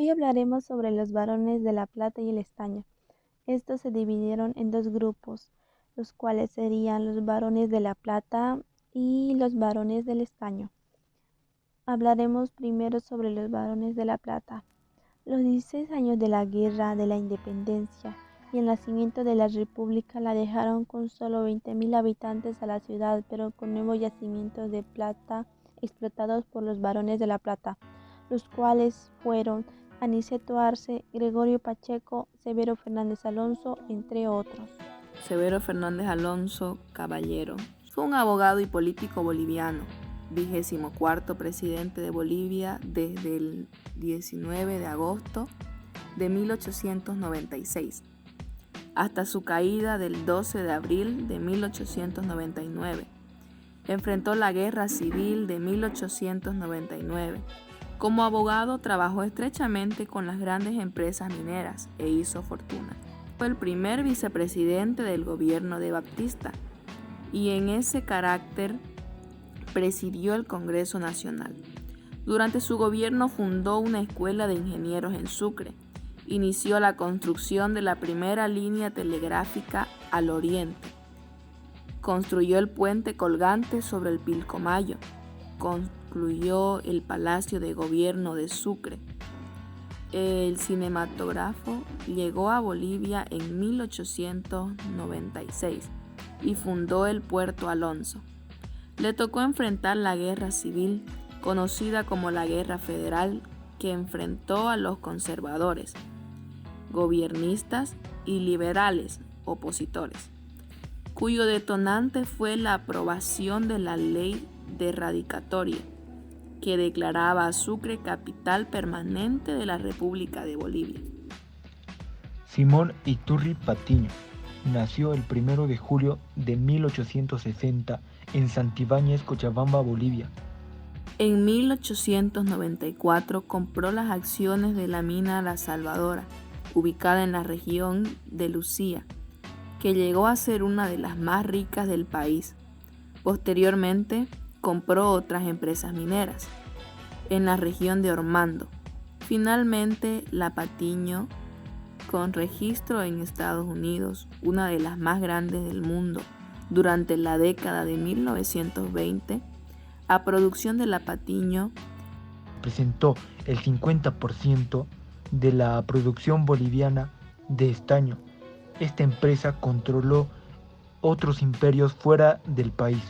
Hoy hablaremos sobre los varones de la plata y el estaño. Estos se dividieron en dos grupos, los cuales serían los varones de la plata y los varones del estaño. Hablaremos primero sobre los varones de la plata. Los 16 años de la Guerra de la Independencia y el nacimiento de la República la dejaron con solo 20.000 habitantes a la ciudad, pero con nuevos yacimientos de plata explotados por los varones de la plata, los cuales fueron Aniceto Arce, Gregorio Pacheco, Severo Fernández Alonso, entre otros. Severo Fernández Alonso Caballero fue un abogado y político boliviano, 24º presidente de Bolivia desde el 19 de agosto de 1896 hasta su caída del 12 de abril de 1899. Enfrentó la Guerra Civil de 1899. Como abogado trabajó estrechamente con las grandes empresas mineras e hizo fortuna. Fue el primer vicepresidente del gobierno de Batista y en ese carácter presidió el Congreso Nacional. Durante su gobierno fundó una escuela de ingenieros en Sucre. Inició la construcción de la primera línea telegráfica al oriente. Construyó el puente colgante sobre el Pilcomayo. Concluyó el Palacio de Gobierno de Sucre. El cinematógrafo llegó a Bolivia en 1896 y fundó el Puerto Alonso. Le tocó enfrentar la Guerra Civil, conocida como la Guerra Federal, que enfrentó a los conservadores, gobiernistas y liberales opositores, cuyo detonante fue la aprobación de la Ley de Radicatoria, que declaraba a Sucre capital permanente de la República de Bolivia. Simón Iturri Patiño nació el 1 de julio de 1860 en Santibáñez, Cochabamba, Bolivia. En 1894 compró las acciones de la mina La Salvadora, ubicada en la región de Lucía, que llegó a ser una de las más ricas del país. Posteriormente, compró otras empresas mineras en la región de Ormando. Finalmente, la Patiño, con registro en Estados Unidos, una de las más grandes del mundo, durante la década de 1920, a producción de la Patiño Presentó el 50% de la producción boliviana de estaño. Esta empresa controló otros imperios fuera del país.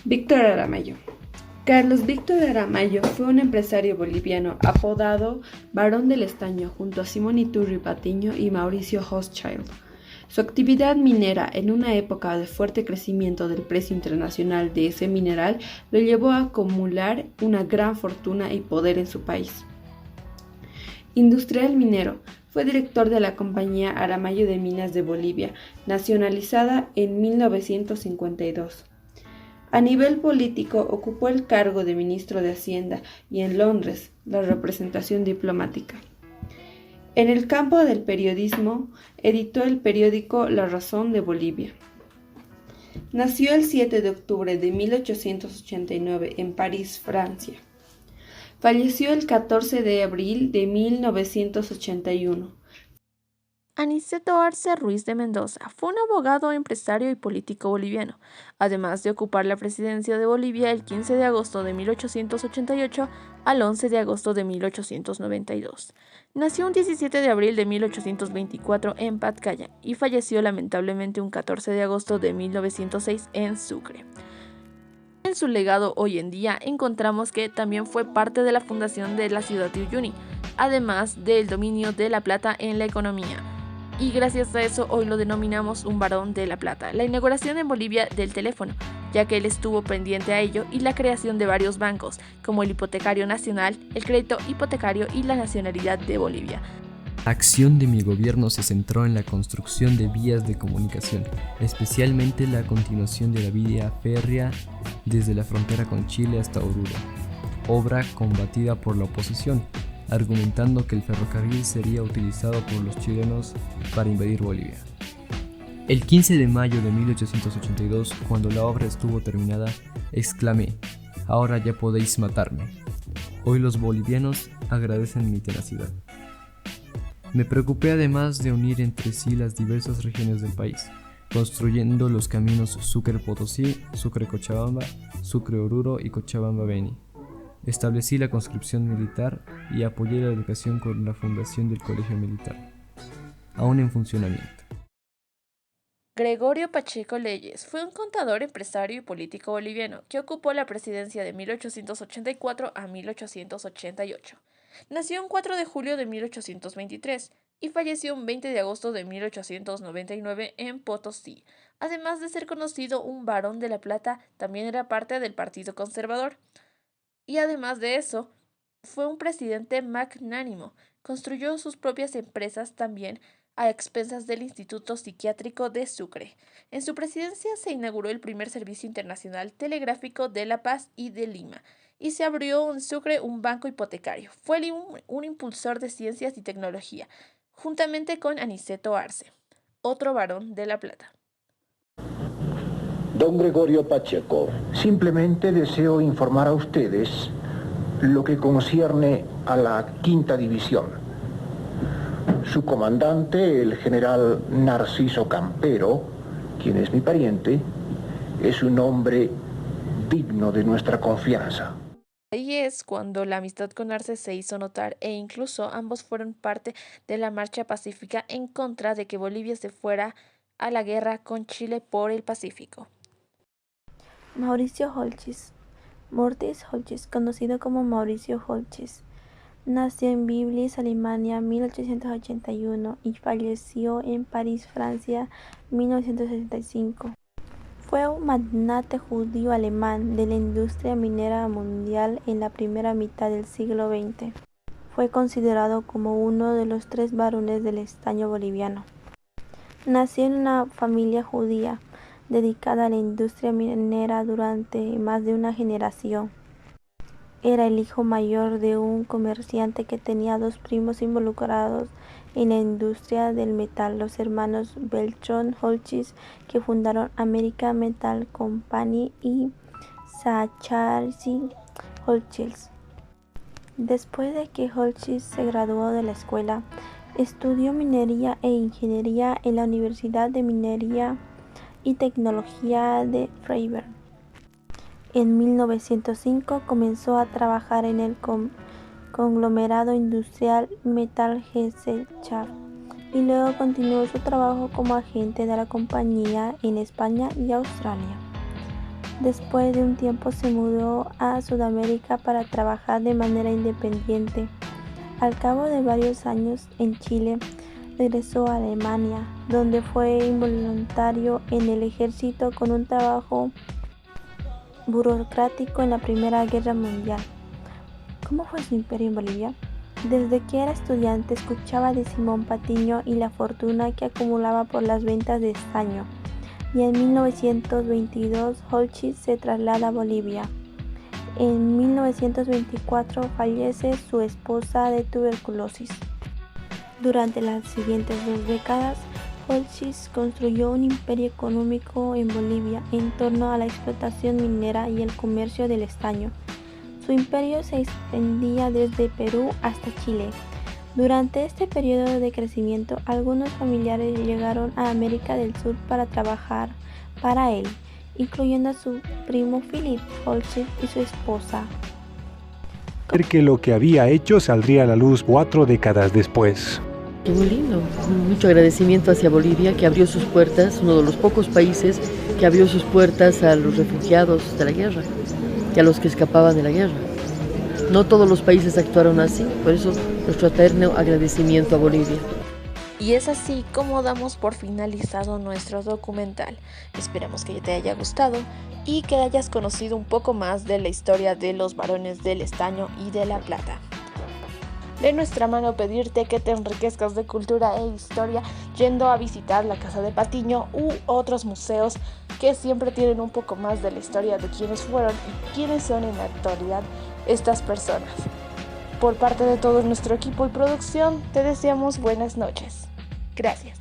Víctor Aramayo. Carlos Víctor Aramayo fue un empresario boliviano apodado Barón del Estaño junto a Simón Iturri Patiño y Mauricio Hochschild. Su actividad minera en una época de fuerte crecimiento del precio internacional de ese mineral lo llevó a acumular una gran fortuna y poder en su país. Industrial minero, fue director de la compañía Aramayo de Minas de Bolivia, nacionalizada en 1952. A nivel político ocupó el cargo de ministro de Hacienda y en Londres la representación diplomática. En el campo del periodismo, editó el periódico La Razón de Bolivia. Nació el 7 de octubre de 1889 en París, Francia. Falleció el 14 de abril de 1981. Aniceto Arce Ruiz de Mendoza fue un abogado, empresario y político boliviano, además de ocupar la presidencia de Bolivia el 15 de agosto de 1888 al 11 de agosto de 1892. Nació un 17 de abril de 1824 en Patcaya y falleció lamentablemente un 14 de agosto de 1906 en Sucre. En su legado hoy en día encontramos que también fue parte de la fundación de la ciudad de Uyuni, además del dominio de la plata en la economía. Y gracias a eso hoy lo denominamos un varón de la plata. La inauguración en Bolivia del teléfono, ya que él estuvo pendiente a ello, y la creación de varios bancos, como el Hipotecario Nacional, el Crédito Hipotecario y la Nacionalidad de Bolivia. La acción de mi gobierno se centró en la construcción de vías de comunicación, especialmente la continuación de la vía férrea desde la frontera con Chile hasta Oruro, obra combatida por la oposición, argumentando que el ferrocarril sería utilizado por los chilenos para invadir Bolivia. El 15 de mayo de 1882, cuando la obra estuvo terminada, exclamé: Ahora ya podéis matarme. Hoy los bolivianos agradecen mi tenacidad. Me preocupé además de unir entre sí las diversas regiones del país, construyendo los caminos Sucre-Potosí, Sucre-Cochabamba, Sucre-Oruro y Cochabamba-Beni. Establecí la conscripción militar y apoyé la educación con la fundación del Colegio Militar, aún en funcionamiento. Gregorio Pacheco Leyes fue un contador, empresario y político boliviano que ocupó la presidencia de 1884 a 1888. Nació el 4 de julio de 1823 y falleció el 20 de agosto de 1899 en Potosí. Además de ser conocido un varón de La Plata, también era parte del Partido Conservador. Y además de eso, fue un presidente magnánimo. Construyó sus propias empresas también a expensas del Instituto Psiquiátrico de Sucre. En su presidencia se inauguró el primer servicio internacional telegráfico de La Paz y de Lima, y se abrió en Sucre un banco hipotecario. Fue un impulsor de ciencias y tecnología, juntamente con Aniceto Arce, otro varón de La Plata. Don Gregorio Pacheco, simplemente deseo informar a ustedes lo que concierne a la quinta división. Su comandante, el general Narciso Campero, quien es mi pariente, es un hombre digno de nuestra confianza. Ahí es cuando la amistad con Arce se hizo notar e incluso ambos fueron parte de la marcha pacífica en contra de que Bolivia se fuera a la guerra con Chile por el Pacífico. Mauricio Holtschis. Mortis Holtschis, conocido como Mauricio Holtschis, nació en Biblis, Alemania, 1881 y falleció en París, Francia, 1965. Fue un magnate judío alemán de la industria minera mundial en la primera mitad del siglo XX. Fue considerado como uno de los 3 varones del estaño boliviano. Nació en una familia judía dedicada a la industria minera durante más de una generación. Era el hijo mayor de un comerciante que tenía 2 primos involucrados en la industria del metal, los hermanos Beltrán Holtschis, que fundaron American Metal Company, y Zachary Holtschis. Después de que Holtschis se graduó de la escuela, estudió minería e ingeniería en la Universidad de Minería y Tecnología de Freiberg. En 1905 comenzó a trabajar en el conglomerado industrial Metallgesellschaft y luego continuó su trabajo como agente de la compañía en España y Australia. Después de un tiempo se mudó a Sudamérica para trabajar de manera independiente. Al cabo de varios años en Chile, regresó a Alemania, donde fue involuntario en el ejército con un trabajo burocrático en la Primera Guerra Mundial. ¿Cómo fue su imperio en Bolivia? Desde que era estudiante escuchaba de Simón Patiño y la fortuna que acumulaba por las ventas de estaño, y en 1922 Holtschis se traslada a Bolivia. En 1924 fallece su esposa de tuberculosis. Durante las siguientes 2 décadas, Holtschis construyó un imperio económico en Bolivia en torno a la explotación minera y el comercio del estaño. Su imperio se extendía desde Perú hasta Chile. Durante este periodo de crecimiento, algunos familiares llegaron a América del Sur para trabajar para él, incluyendo a su primo Philip Holtschis y su esposa. Que lo que había hecho saldría a la luz 4 décadas después. Muy lindo, mucho agradecimiento hacia Bolivia, que abrió sus puertas, uno de los pocos países que abrió sus puertas a los refugiados de la guerra y a los que escapaban de la guerra. No todos los países actuaron así, por eso nuestro eterno agradecimiento a Bolivia. Y es así como damos por finalizado nuestro documental. Esperamos que te haya gustado y que hayas conocido un poco más de la historia de los varones del estaño y de La Plata. De nuestra mano pedirte que te enriquezcas de cultura e historia yendo a visitar la Casa de Patiño u otros museos que siempre tienen un poco más de la historia de quiénes fueron y quiénes son en la actualidad estas personas. Por parte de todo nuestro equipo y producción, te deseamos buenas noches. Gracias.